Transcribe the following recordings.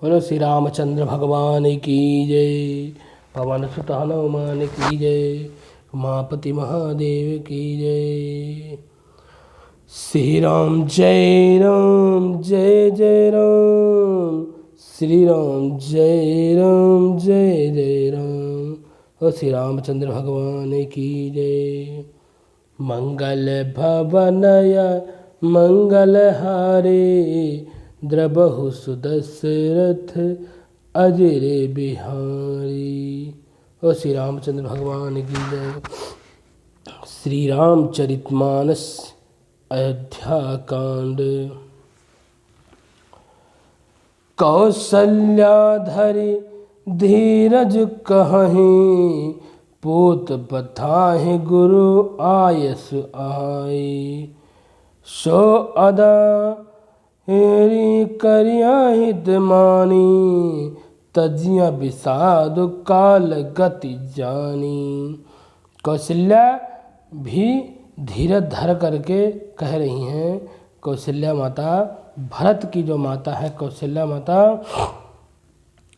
बोलो श्री रामचंद्र भगवान की जय। पवन सुत हनुमान की जय। उमापति महादेव की जय। श्री राम जय राम, श्री राम जय राम। और श्री रामचंद्र भगवान की जय। मंगल भवनय मंगल हारे, द्रबहु सुदशरथ अजर बिहारी। और श्री रामचंद्र भगवान की जय। श्री रामचरितमानस अयोध्या कांड। कौसल्याधरि धीरज कहहि, पूत बधाहि गुरु आयस आए। सो अदा हेरि करिया हित मानी, तजिया विषाद काल गति जानी। कौशल्या भी धीरज धर करके कह रही हैं। कौशल्या माता, भरत की जो माता है कौशल्या माता,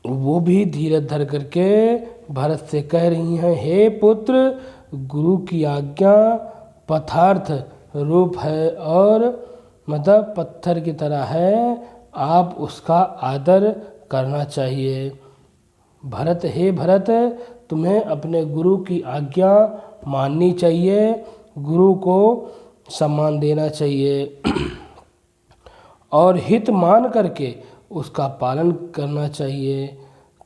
वो भी धीरज धर करके भरत से कह रही हैं, हे पुत्र, गुरु की आज्ञा पथार्थ रूप है और मतलब पत्थर की तरह है, आप उसका आदर करना चाहिए। भरत, हे भरत, तुम्हें अपने गुरु की आज्ञा माननी चाहिए, गुरु को सम्मान देना चाहिए और हित मान करके उसका पालन करना चाहिए।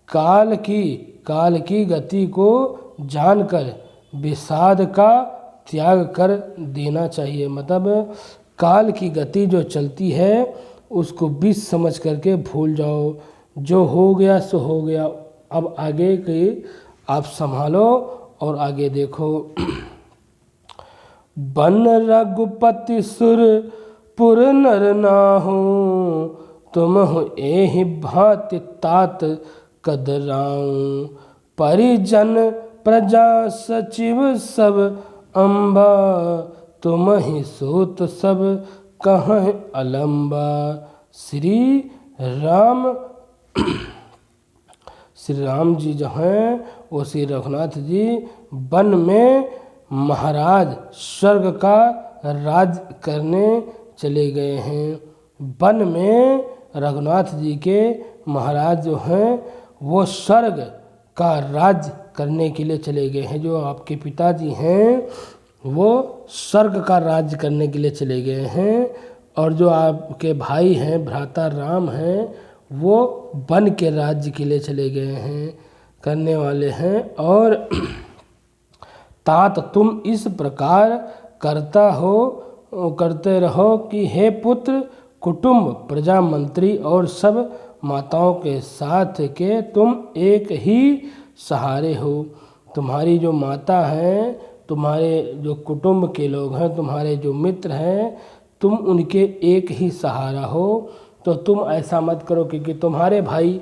काल की गति को जानकर विषाद का त्याग कर देना चाहिए। मतलब काल की गति जो चलती है उसको विष समझ करके भूल जाओ। जो हो गया सो हो गया, अब आगे की आप संभालो और आगे देखो। बन रघुपति सुर पुर नर नाहु, तुम हो एहि भांति तात कदराऊं। परिजन प्रजा सचिव सब अम्बा, तुम ही सूत सब कहाँ अलम्बा। श्री राम जी जो हैं वो श्री रघुनाथ जी वन में महाराज स्वर्ग का राज करने चले गए हैं। वन में रघुनाथ जी के महाराज जो हैं वो स्वर्ग का राज करने के लिए चले गए हैं। जो आपके पिताजी हैं वो स्वर्ग का राज्य करने के लिए चले गए हैं और जो आपके भाई हैं भ्राता राम हैं वो वन के राज्य के लिए चले गए हैं, करने वाले हैं। और तात तुम इस प्रकार करते रहो कि हे पुत्र, कुटुंब प्रजा मंत्री और सब माताओं के साथ के तुम एक ही सहारे हो। तुम्हारी जो माता हैं, तुम्हारे जो कुटुंब के लोग हैं, तुम्हारे जो मित्र हैं, तुम उनके एक ही सहारा हो। तो तुम ऐसा मत करो क्योंकि तुम्हारे भाई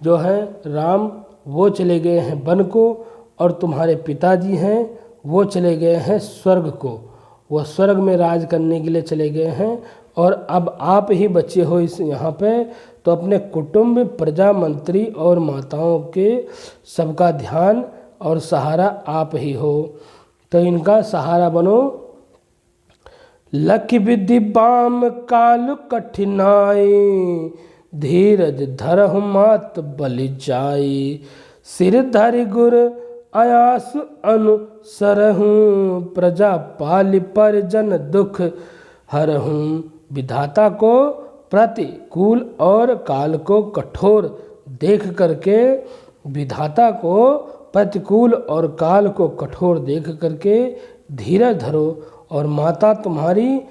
जो हैं राम वो चले गए हैं वन को और तुम्हारे पिताजी हैं वो चले गए हैं स्वर्ग को, वो स्वर्ग में राज करने के लिए चले गए हैं और अब आप ही बचे हो इस यहाँ पे। तो अपने कुटुंब प्रजा मंत्री और माताओं के सबका ध्यान और सहारा आप ही हो, तो इनका सहारा बनो। लख विधि बाम काल कठिनाई, धीरज धरहु मात बलि जाई। सिर धरि गुर आयास अनुसरहूँ, प्रजा पालि परिजन दुख हरहूँ। विधाता को प्रतिकूल और काल को कठोर देख करके, विधाता को प्रतिकूल और काल को कठोर देख करके धीरज धरो और माता तुम्हारी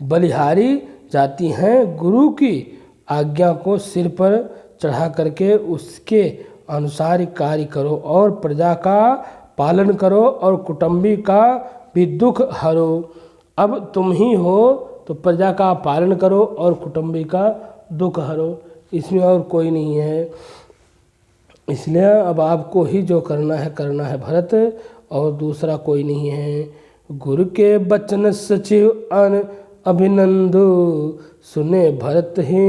बलिहारी जाती हैं। गुरु की आज्ञा को सिर पर चढ़ा करके उसके अनुसार कार्य करो और प्रजा का पालन करो और कुटुंबी का भी दुख हरो। अब तुम ही हो तो प्रजा का पालन करो और कुटुंबी का दुख हरो, इसमें और कोई नहीं है। इसलिए अब आपको ही जो करना है भरत, और दूसरा कोई नहीं है। गुरु के बचन सचिव अभिनंदो सुने भरत हे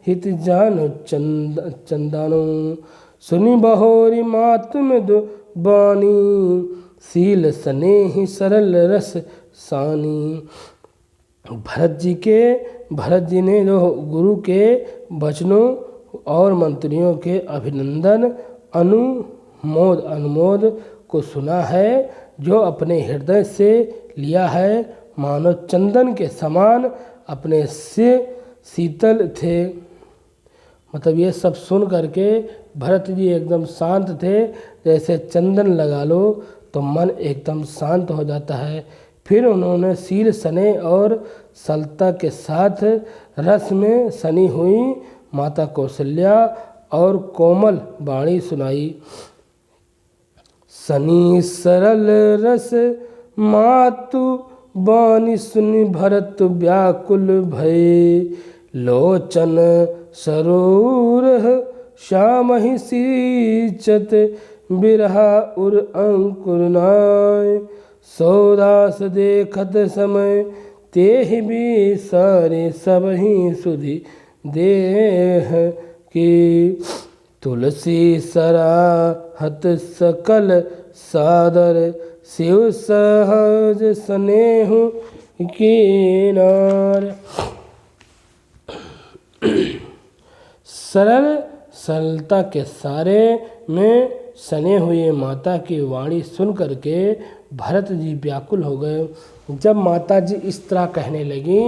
हित जानो चंदनो सुनि बहोरी मात मृदु बानी सील स्नेहि सरल रस सानी। भरत जी ने जो गुरु के वचनों और मंत्रियों के अभिनंदन अनुमोद को सुना है, जो अपने हृदय से लिया है, मानो चंदन के समान अपने से शीतल थे। मतलब ये सब सुन करके भरत जी एकदम शांत थे, जैसे चंदन लगा लो तो मन एकदम शांत हो जाता है। फिर उन्होंने शील सने और सलता के साथ रस में सनी हुई माता कौशल्या और कोमल वाणी सुनाई। सनी सरल रस मातु बानी सुनि भरत व्याकुल भय लोचन सरोर श्यामहि सींचत बिरहा उर अंकुर नाय सौदास देखत समय तेहि भी सारे सबहि सुधि देह की तुलसी सराहत सकल सादर शिव सहज स्नेहु कीनार। सरलता के सारे में सने हुए माता की वाणी सुन करके भरत जी व्याकुल हो गए। जब माता जी इस तरह कहने लगी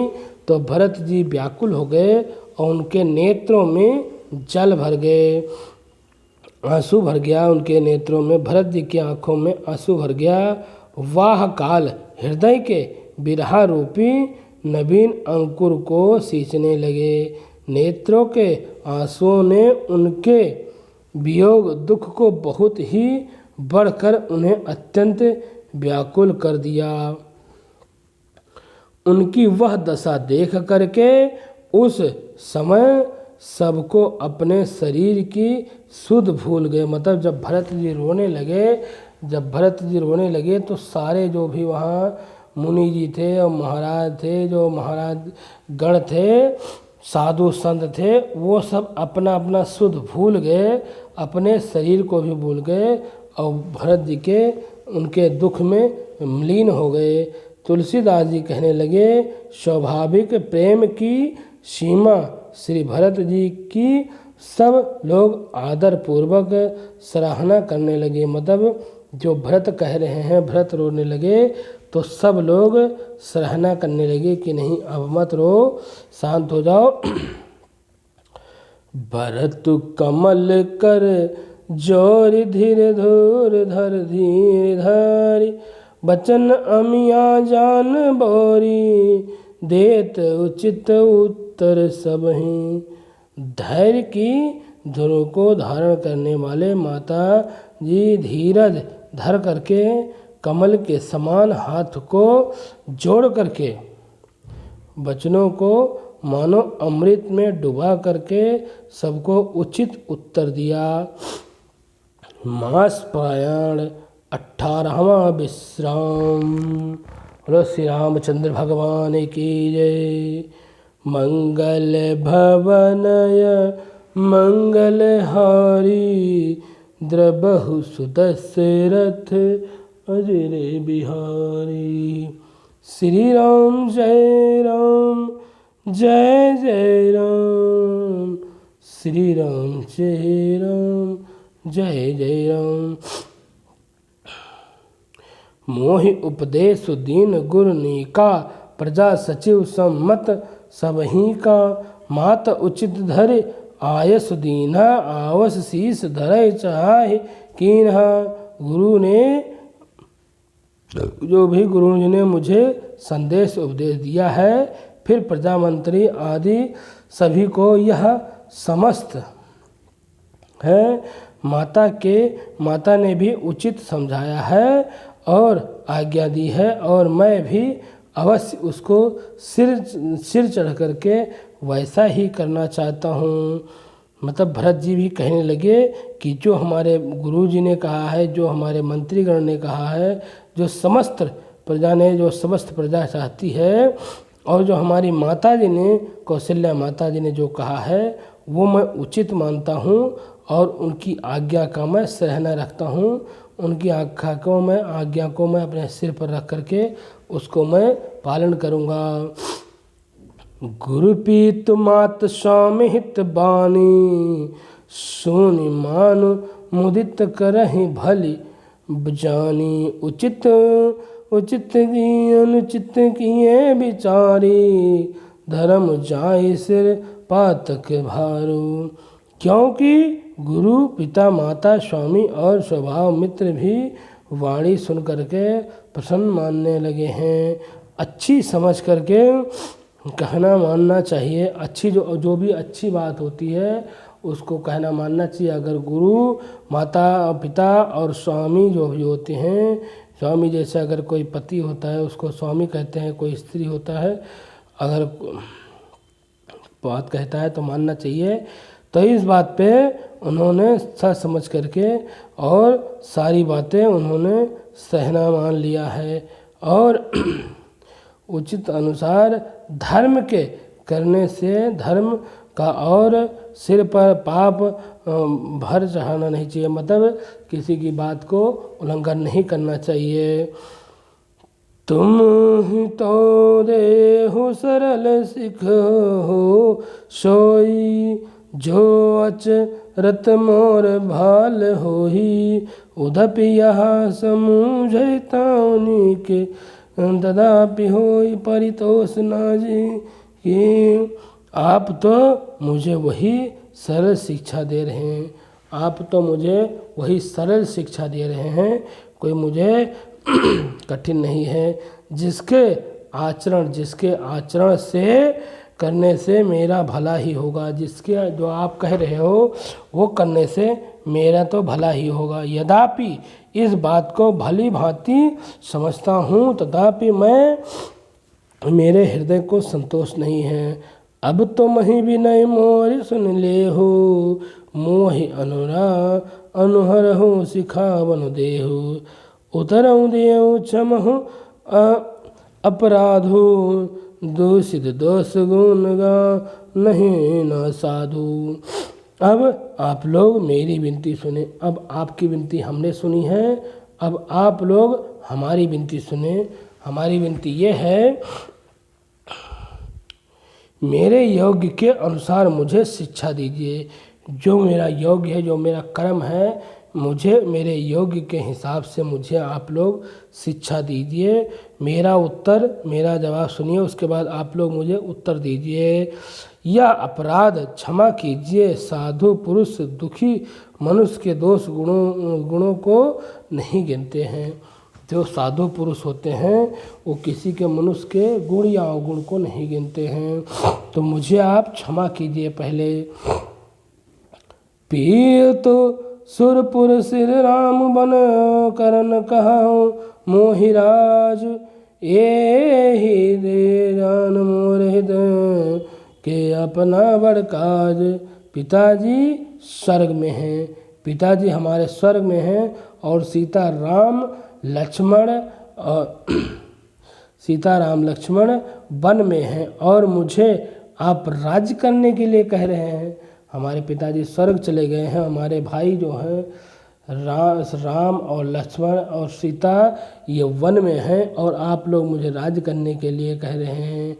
तो भरत जी व्याकुल हो गए और उनके नेत्रों में जल भर गए, आंसू भर गया उनके नेत्रों में। भरत जी की आंखों में आंसू भर गया। वाह काल हृदय के बिरहा रूपी नवीन अंकुर को सींचने लगे। नेत्रों के आंसुओं ने उनके वियोग दुख को बहुत ही बढ़कर उन्हें अत्यंत व्याकुल कर दिया। उनकी वह दशा देख करके उस समय सबको अपने शरीर की सुध भूल गए। मतलब जब भरत जी रोने लगे तो सारे जो भी वहाँ मुनि जी थे और महाराज थे, जो महाराज गण थे, साधु संत थे, वो सब अपना अपना सुध भूल गए, अपने शरीर को भी भूल गए और भरत जी के उनके दुख में मलीन हो गए। तुलसीदास जी कहने लगे, स्वाभाविक प्रेम की सीमा श्री भरत जी की सब लोग आदर पूर्वक सराहना करने लगे। मतलब जो भरत कह रहे हैं, भरत रोने लगे तो सब लोग सराहना करने लगे कि नहीं अब मत रो, शांत हो जाओ। भरत कमल कर जोर धीर धूर धर धीर धारी बचन अमिया जान बोरी देत उचित उत्तर सबहि। धैर्य की धुन को धारण करने वाले माता जी धीरज धर करके कमल के समान हाथ को जोड़ करके वचनों को मानो अमृत में डुबा करके सबको उचित उत्तर दिया। मास प्रयाण 18वां विश्राम। बोलो श्री रामचंद्र भगवान की जय। मंगल भवनय मंगलहारी द्रबहु सुदशरथ अजर बिहारी। श्री राम जय राम जय जय राम, श्री राम जय राम जय जय राम। मोहि उपदेश दीन गुरु नीका प्रजा सचिव सम्मत सबही का। मात उचित धर आयस दीन्हा आवस शीस धरय चाहे कीन्हा। गुरु जी ने मुझे संदेश उपदेश दिया है, फिर प्रजा मंत्री आदि सभी को यह समस्त है। माता ने भी उचित समझाया है और आज्ञा दी है, और मैं भी अवश्य उसको सिर चढ़ करके वैसा ही करना चाहता हूँ। मतलब भरत जी भी कहने लगे कि जो हमारे गुरु जी ने कहा है, जो हमारे मंत्रीगण ने कहा है, जो समस्त प्रजा चाहती है और जो हमारी माता जी ने, कौशल्या माता जी ने जो कहा है वो मैं उचित मानता हूँ और उनकी आज्ञा का मैं सराहना रखता हूँ। उनकी आज्ञा को मैं अपने सिर पर रख करके उसको मैं पालन करूँगा। गुरु पीत मात स्वामी हित बानी, सुनि मानु मुदित करहि भली जानी। उचित की अनुचित किए विचारी, धर्म जाय सिर पातक भारू। क्योंकि गुरु पिता माता स्वामी और स्वभाव मित्र भी वाणी सुन करके प्रसन्न मानने लगे हैं। अच्छी समझ करके कहना मानना चाहिए। अच्छी जो भी अच्छी बात होती है उसको कहना मानना चाहिए। अगर गुरु माता पिता और स्वामी जो भी होते हैं, स्वामी जैसे अगर कोई पति होता है उसको स्वामी कहते हैं, कोई स्त्री होता है अगर बात कहता है तो मानना चाहिए। तो इस बात पे उन्होंने सोच समझ करके और सारी बातें उन्होंने सहना मान लिया है। और उचित अनुसार धर्म के करने से धर्म का और सिर पर पाप भर चढ़ाना नहीं चाहिए, मतलब किसी की बात को उल्लंघन नहीं करना चाहिए। तुम ही तो देहु सरल सिख हो सोई, जो अचरत मोर भाल होही। उधपि यहाँ समझताउनी के, तदापि होई परितोष नाजी कि। आप तो मुझे वही सरल शिक्षा दे रहे हैं, आप तो मुझे वही सरल शिक्षा दे रहे हैं, कोई मुझे कठिन नहीं है। जिसके आचरण से करने से मेरा भला ही होगा। जिसके जो आप कह रहे हो वो करने से मेरा तो भला ही होगा। यद्यपि इस बात को भली भांति समझता हूँ, तथापि मेरे हृदय को संतोष नहीं है। अब तो मही विनय मोर सुन ले हो, मोहि अनुहर हो सिखावन देहु। उतरऊ देव क्षमहु अपराधु, दूषित दोष गुण गा नहीं न साधु। अब आप लोग मेरी विनती सुने। अब आपकी विनती हमने सुनी है, अब आप लोग हमारी विनती सुने। हमारी विनती ये है, मेरे योग्य के अनुसार मुझे शिक्षा दीजिए। जो मेरा योग्य है, जो मेरा कर्म है, मुझे मेरे योग्य के हिसाब से मुझे आप लोग शिक्षा दीजिए। मेरा जवाब सुनिए, उसके बाद आप लोग मुझे उत्तर दीजिए। यह अपराध क्षमा कीजिए। साधु पुरुष दुखी मनुष्य के दोष गुणों को नहीं गिनते हैं। जो साधु पुरुष होते हैं वो किसी के मनुष्य के गुण या अवगुण को नहीं गिनते हैं। तो मुझे आप क्षमा कीजिए। पहले पिय तो सुरपुर सिर राम बन करन कहाऊं मोहिराज, ए दे जान मोर हृदय के अपना बड़ काज। पिताजी स्वर्ग में हैं, पिताजी हमारे स्वर्ग में हैं और सीता राम लक्ष्मण वन में हैं और मुझे आप राज्य करने के लिए कह रहे हैं। हमारे पिताजी स्वर्ग चले गए हैं, हमारे भाई जो हैं राम और लक्ष्मण और सीता ये वन में हैं और आप लोग मुझे राज्य करने के लिए कह रहे हैं।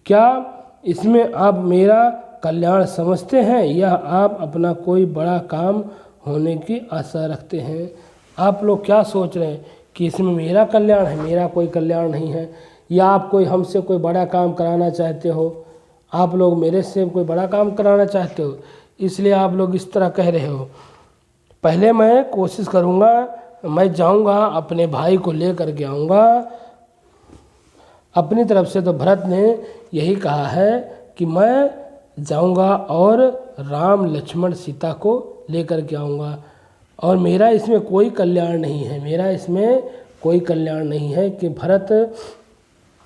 क्या इसमें आप मेरा कल्याण समझते हैं या आप अपना कोई बड़ा काम होने की आशा रखते हैं? आप लोग क्या सोच रहे हैं कि इसमें मेरा कल्याण है? मेरा कोई कल्याण नहीं है। या आप हमसे कोई बड़ा काम कराना चाहते हो? आप लोग मेरे से कोई बड़ा काम कराना चाहते हो, इसलिए आप लोग इस तरह कह रहे हो। पहले मैं कोशिश करूँगा, मैं जाऊँगा अपने भाई को लेकर के आऊँगा। अपनी तरफ से तो भरत ने यही कहा है कि मैं जाऊँगा और राम लक्ष्मण सीता को लेकर के आऊँगा और मेरा इसमें कोई कल्याण नहीं है। मेरा इसमें कोई कल्याण नहीं है कि भरत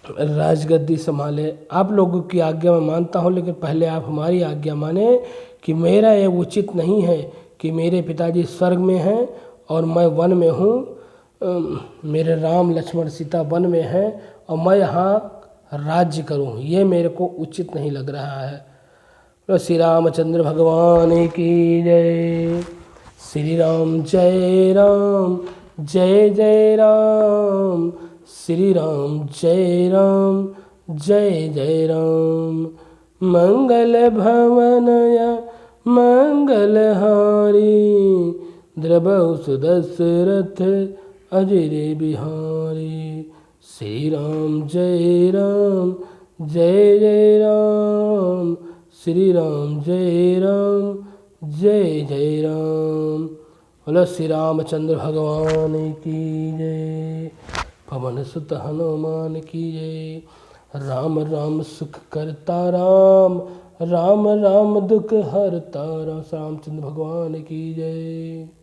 राजगद्दी संभाले। आप लोगों की आज्ञा मैं मानता हूँ, लेकिन पहले आप हमारी आज्ञा माने कि मेरा ये उचित नहीं है कि मेरे पिताजी स्वर्ग में हैं और मैं वन में हूँ। मेरे राम लक्ष्मण सीता वन में हैं और मैं यहाँ राज्य करूं, ये मेरे को उचित नहीं लग रहा है। तो श्री रामचंद्र भगवान की जय। श्री राम जय राम, जय जय राम। श्री राम जय राम, जय जय राम। मंगल भवनया मंगलहारी, द्रवहु सुदशरथ अजर बिहारी। श्री राम जय राम, जय जय राम। श्री राम जय राम, जय जय राम। बोलो श्री रामचंद्र भगवान की जय। पवन सुत हनुमान की जय। राम राम सुख करता राम, राम राम दुख हरता राम। रामचंद्र भगवान की जय।